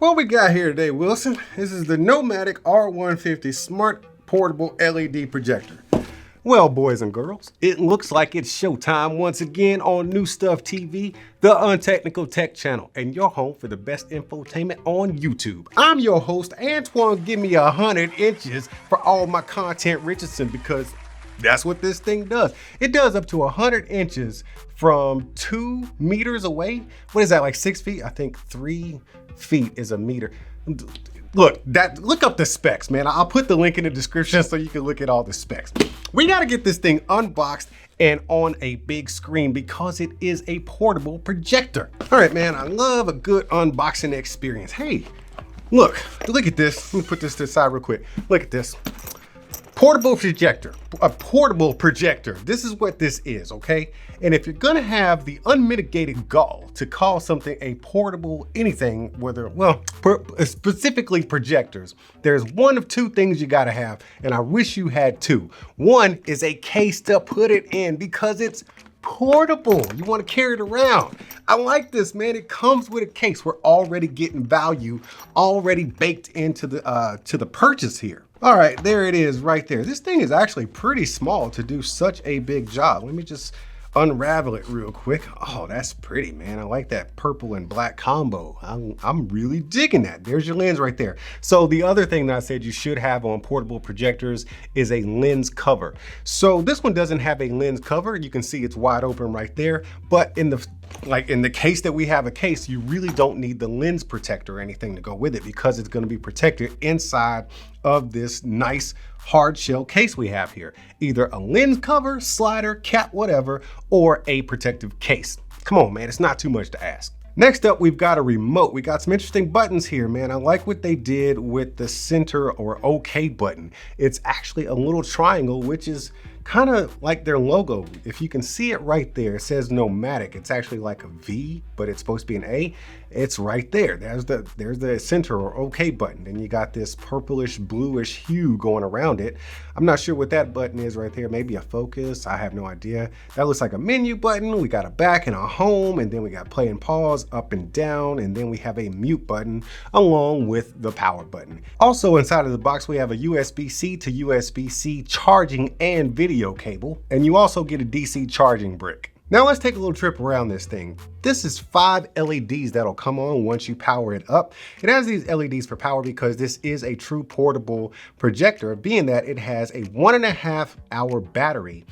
What we got here today, Wilson? This is the NOMVDIC R150 Smart Portable LED Projector. Well, boys and girls, it looks like it's showtime once again on New Stuff TV, the Untechnical Tech channel, and your home for the best infotainment on YouTube. I'm your host, Antoine. Give me 100 inches for all my content, Richardson, because that's what this thing does. It does up to 100 inches from 2 meters away. What is that, like 6 feet? I think 3 feet is a meter. Look up the specs, man. I'll put the link in the description so you can look at all the specs. We gotta get this thing unboxed and on a big screen because it is a portable projector. All right, man, I love a good unboxing experience. Hey, look at this. Let me put this to the side real quick. Look at this. Portable projector, a portable projector. This is what this is, okay? And if you're gonna have the unmitigated gall to call something a portable anything, whether, well, specifically projectors, there's one of two things you gotta have, and I wish you had two. One is a case to put it in because it's portable. You want to carry it around. I like this, man. It comes with a case. We're already getting value already baked into the purchase here. All right, there it is right there. This thing is actually pretty small to do such a big job. Let me just unravel it real quick. Oh, that's pretty, man. I like that purple and black combo. I'm really digging that. There's your lens right there. So the other thing that I said you should have on portable projectors is a lens cover. So this one doesn't have a lens cover. You can see it's wide open right there, but in the case that we have a case, you really don't need the lens protector or anything to go with it because it's going to be protected inside of this nice hard shell case we have here. Either a lens cover, slider, cap, whatever, or a protective case. Come on, man, it's not too much to ask. Next up, we've got a remote. We got some interesting buttons here, man. I like what they did with the center or OK button. It's actually a little triangle, which is kind of like their logo. If you can see it right there, it says NOMVDIC. It's actually like a V, but it's supposed to be an A. It's right there. There's the center or OK button. Then you got this purplish bluish hue going around it. I'm not sure what that button is right there. Maybe a focus. I have no idea. That looks like a menu button. We got a back and a home, and then we got play and pause, up and down, and then we have a mute button along with the power button. Also inside of the box, we have a USB-C to USB-C charging and video cable, and you also get a DC charging brick. Now let's take a little trip around this thing. This is 5 LEDs that'll come on once you power it up. It has these LEDs for power because this is a true portable projector, being that it has a 1.5 hour battery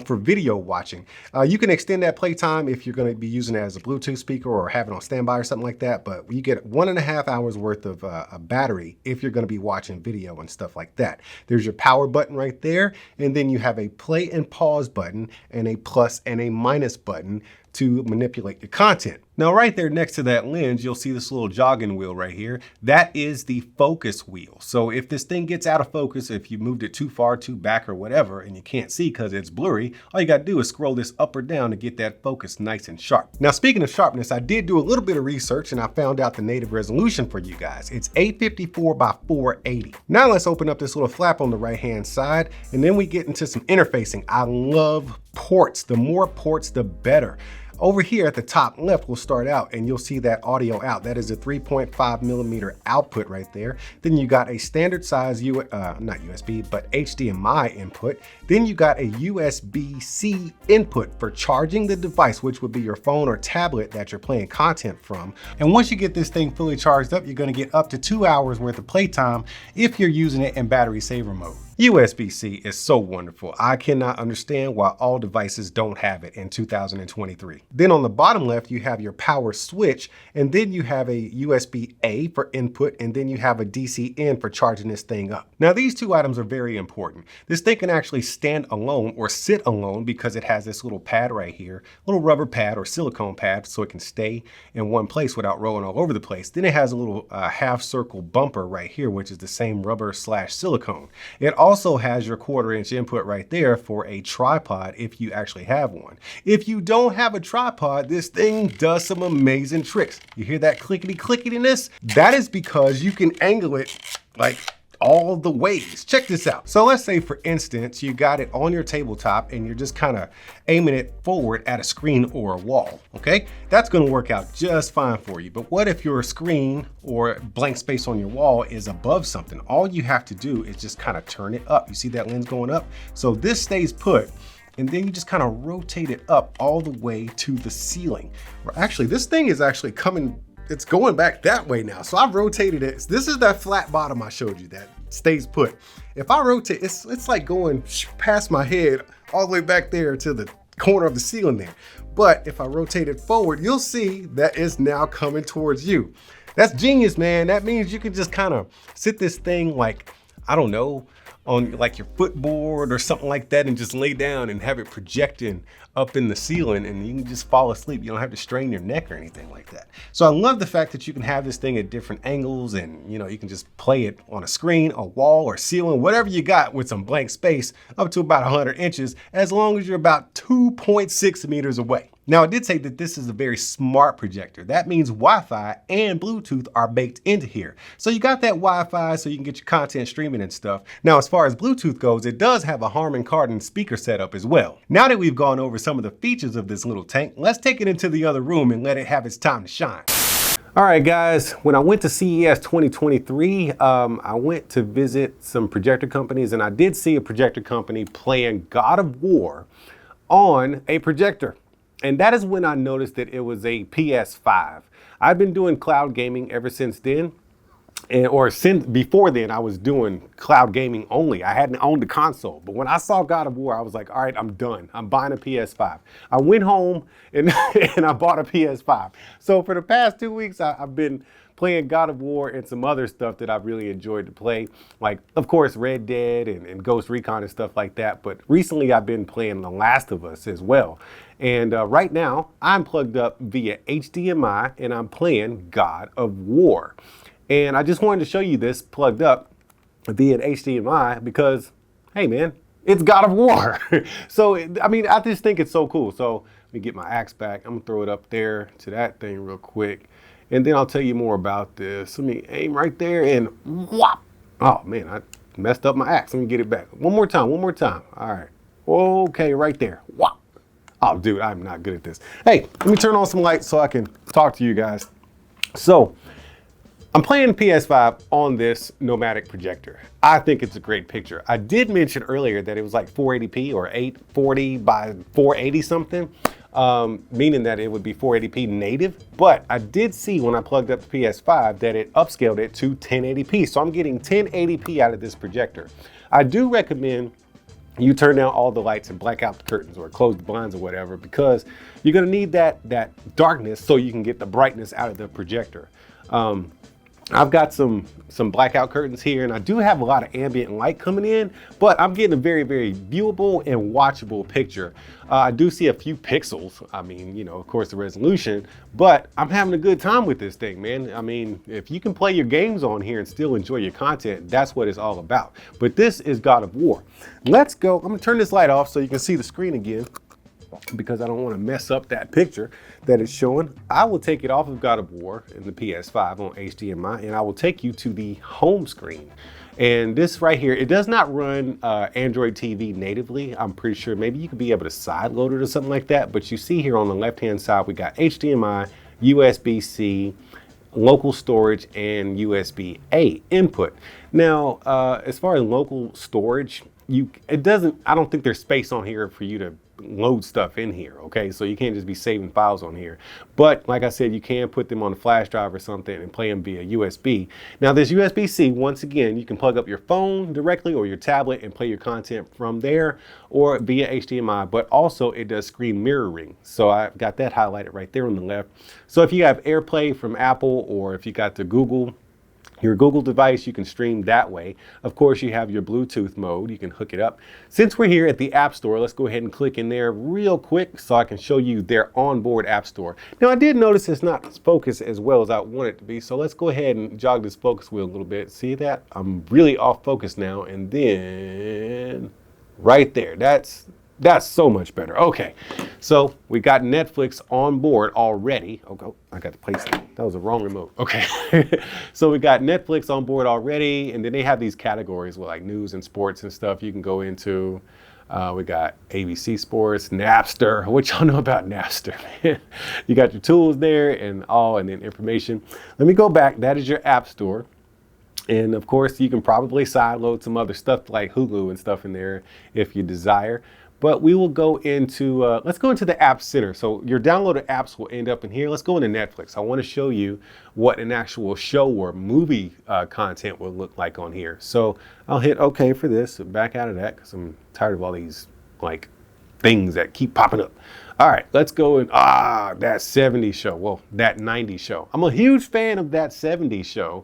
for video watching. You can extend that playtime if you're going to be using it as a Bluetooth speaker or have it on standby or something like that, but you get 1.5 hours worth of a battery if you're going to be watching video and stuff like that. There's your power button right there, and then you have a play and pause button and a plus and a minus button to manipulate your content. Now right there next to that lens, you'll see this little jogging wheel right here. That is the focus wheel. So if this thing gets out of focus, if you moved it too far, too back or whatever, and you can't see because it's blurry, all you gotta do is scroll this up or down to get that focus nice and sharp. Now speaking of sharpness, I did do a little bit of research and I found out the native resolution for you guys. It's 854 by 480. Now let's open up this little flap on the right hand side, and then we get into some interfacing. I love ports. The more ports, the better. Over here at the top left, we'll start out and you'll see that audio out. That is a 3.5 millimeter output right there. Then you got a standard size, not USB, but HDMI input. Then you got a USB-C input for charging the device, which would be your phone or tablet that you're playing content from. And once you get this thing fully charged up, you're gonna get up to 2 hours worth of playtime if you're using it in battery saver mode. USB-C is so wonderful. I cannot understand why all devices don't have it in 2023. Then on the bottom left, you have your power switch, and then you have a USB-A for input, and then you have a DC-in for charging this thing up. Now these two items are very important. This thing can actually stand alone or sit alone because it has this little pad right here, little rubber pad or silicone pad, so it can stay in one place without rolling all over the place. Then it has a little half circle bumper right here, which is the same rubber / silicone. It also has your 1/4 inch input right there for a tripod if you actually have one. If you don't have a tripod, this thing does some amazing tricks. You hear that clickety clicketiness? That is because you can angle it like all the ways. Check this out. So let's say, for instance, you got it on your tabletop and you're just kind of aiming it forward at a screen or a wall, okay? That's gonna work out just fine for you. But what if your screen or blank space on your wall is above something? All you have to do is just kind of turn it up. You see that lens going up? So this stays put, and then you just kind of rotate it up all the way to the ceiling. Or actually, this thing is actually coming, it's going back that way now. So I've rotated it. This is that flat bottom I showed you that stays put. If I rotate, it's like going past my head all the way back there to the corner of the ceiling there. But if I rotate it forward, you'll see that it's now coming towards you. That's genius, man. That means you can just kind of sit this thing like, I don't know, on like your footboard or something like that, and just lay down and have it projecting up in the ceiling, and you can just fall asleep. You don't have to strain your neck or anything like that. So I love the fact that you can have this thing at different angles, and you know, you can just play it on a screen, a wall, or ceiling, whatever you got with some blank space, up to about 100 inches, as long as you're about 2.6 meters away. Now, I did say that this is a very smart projector. That means Wi-Fi and Bluetooth are baked into here. So you got that Wi-Fi so you can get your content streaming and stuff. Now, as far as Bluetooth goes, it does have a Harman Kardon speaker setup as well. Now that we've gone over some of the features of this little tank, let's take it into the other room and let it have its time to shine. All right, guys, when I went to CES 2023, I went to visit some projector companies, and I did see a projector company playing God of War on a projector. And that is when I noticed that it was a PS5. I've been doing cloud gaming ever since then. Before then, I was doing cloud gaming only. I hadn't owned a console. But when I saw God of War, I was like, all right, I'm done. I'm buying a PS5. I went home and, and I bought a PS5. So for the past 2 weeks, I've been playing God of War and some other stuff that I've really enjoyed to play. Like, of course, Red Dead and Ghost Recon and stuff like that. But recently, I've been playing The Last of Us as well. And right now, I'm plugged up via HDMI and I'm playing God of War. And I just wanted to show you this plugged up via HDMI because, hey man, it's God of War. So, I mean, I just think it's so cool. So let me get my axe back. I'm gonna throw it up there to that thing real quick. And then I'll tell you more about this. Let me aim right there and whop. Oh man, I messed up my axe. Let me get it back. One more time. All right. Okay, right there. Whop. Oh, dude, I'm not good at this. Hey, let me turn on some lights so I can talk to you guys. So, I'm playing PS5 on this NOMVDIC projector. I think it's a great picture. I did mention earlier that it was like 480p or 840 by 480 something, meaning that it would be 480p native. But I did see when I plugged up the PS5 that it upscaled it to 1080p. So I'm getting 1080p out of this projector. I do recommend you turn down all the lights and black out the curtains or close the blinds or whatever, because you're gonna need that darkness so you can get the brightness out of the projector. I've got some blackout curtains here, and I do have a lot of ambient light coming in, but I'm getting a very, very viewable and watchable picture. I do see a few pixels. I mean, you know, of course the resolution, but I'm having a good time with this thing, man. I mean, if you can play your games on here and still enjoy your content, that's what it's all about. But this is God of War. Let's go. I'm gonna turn this light off so you can see the screen again, because I don't want to mess up that picture that it's showing. I will take it off of God of War in the PS5 on HDMI, and I will take you to the home screen. And this right here, it does not run Android TV natively. I'm pretty sure maybe you could be able to sideload it or something like that. But you see here on the left-hand side, we got HDMI, USB-C, local storage, and USB-A input. Now, as far as local storage, I don't think there's space on here for you to load stuff in here, okay? So you can't just be saving files on here. But like I said, you can put them on a flash drive or something and play them via USB. Now this USB-C, once again, you can plug up your phone directly or your tablet and play your content from there or via HDMI, but also it does screen mirroring. So I've got that highlighted right there on the left. So if you have AirPlay from Apple, or if you got your Google device, you can stream that way. Of course, you have your Bluetooth mode. You can hook it up. Since we're here at the App Store, let's go ahead and click in there real quick so I can show you their onboard App Store. Now, I did notice it's not focused as well as I want it to be, so let's go ahead and jog this focus wheel a little bit. See that? I'm really off focus now, and then right there. That's That's so much better. Okay, so we got Netflix on board already. Oh, I got to place it. That was the wrong remote. Okay, so we got Netflix on board already, and then they have these categories with like news and sports and stuff you can go into. We got ABC Sports, Napster. What y'all know about Napster, man? You got your tools there and then information. Let me go back. That is your app store. And of course, you can probably sideload some other stuff like Hulu and stuff in there if you desire. But we will go into, let's go into the App Center. So your downloaded apps will end up in here. Let's go into Netflix. I want to show you what an actual show or movie content will look like on here. So I'll hit OK for this, back out of that because I'm tired of all these like things that keep popping up. All right, let's go and, that 70s show. Well, that 90s show. I'm a huge fan of that 70s show.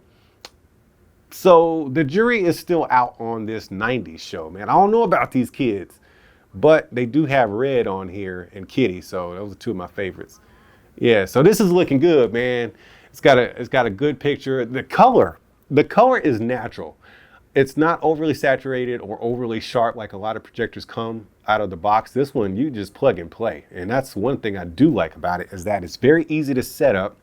So the jury is still out on this 90s show, man. I don't know about these kids. But they do have Red on here and Kitty, so those are two of my favorites. Yeah, so this is looking good, man. It's got a good picture. The color is natural. It's not overly saturated or overly sharp like a lot of projectors come out of the box. This one, you just plug and play. And that's one thing I do like about it is that it's very easy to set up.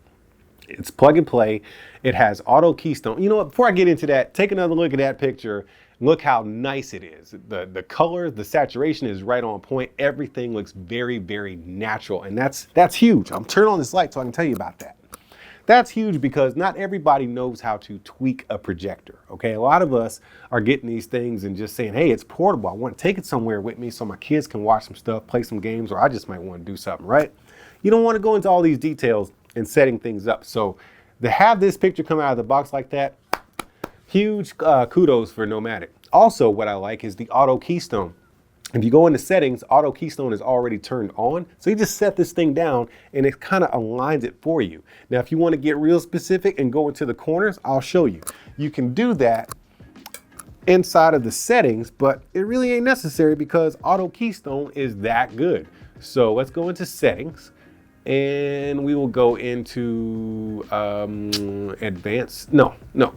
It's plug and play. It has auto keystone. You know what, before I get into that, take another look at that picture. Look how nice it is. The color, the saturation is right on point. Everything looks very, very natural. And that's huge. I'm turning on this light so I can tell you about that. That's huge because not everybody knows how to tweak a projector, okay? A lot of us are getting these things and just saying, hey, it's portable. I want to take it somewhere with me so my kids can watch some stuff, play some games, or I just might want to do something, right? You don't want to go into all these details and setting things up. So to have this picture come out of the box like that, huge kudos for NOMVDIC. Also, what I like is the auto keystone. If you go into settings, auto keystone is already turned on. So you just set this thing down and it kind of aligns it for you. Now, if you want to get real specific and go into the corners, I'll show you. You can do that inside of the settings, but it really ain't necessary because auto keystone is that good. So let's go into settings. And we will go into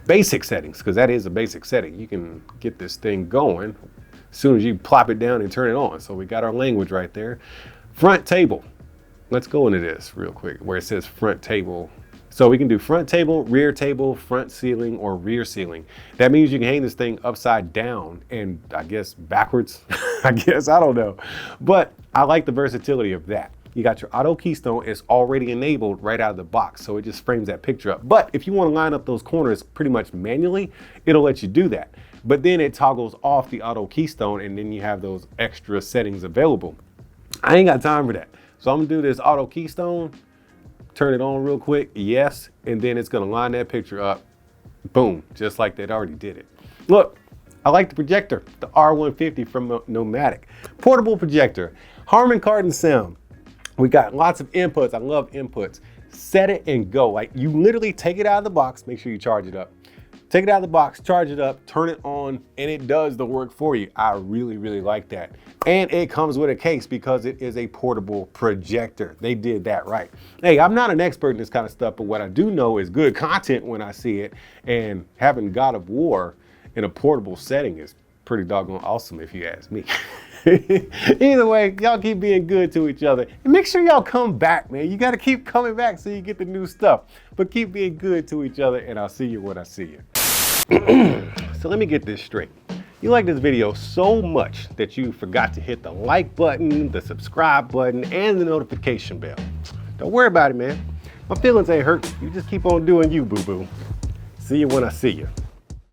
basic settings, because that is a basic setting. You can get this thing going as soon as you plop it down and turn it on. So we got our language right there. Front table. Let's go into this real quick where it says front table. So we can do front table, front ceiling, or rear ceiling. That means you can hang this thing upside down and I guess backwards. I don't know. But I like the versatility of that. You got your auto keystone, it's already enabled right out of the box, so it just frames that picture up. But if you want to line up those corners pretty much manually, it'll let you do that. But then it toggles off the auto keystone and then you have those extra settings available. I ain't got time for that. So I'm gonna do this auto keystone, turn it on real quick, yes, and then it's gonna line that picture up, boom, just like that already did it. Look, I like the projector, the R150 from NOMVDIC. Portable projector, Harman Kardon sound. We got lots of inputs. I love inputs. Set it and go. Like you literally take it out of the box, make sure you charge it up. Take it out of the box, charge it up, turn it on, and it does the work for you. I really, really like that. And it comes with a case because it is a portable projector. They did that right. Hey, I'm not an expert in this kind of stuff, but what I do know is good content when I see it. And having God of War in a portable setting is pretty doggone awesome if you ask me. Either way, y'all keep being good to each other. And make sure y'all come back, man. You got to keep coming back so you get the new stuff. But keep being good to each other, and I'll see you when I see you. So let me get this straight. You like this video so much that you forgot to hit the like button, the subscribe button, and the notification bell. Don't worry about it, man. My feelings ain't hurt. You just keep on doing you, boo-boo. See you when I see you.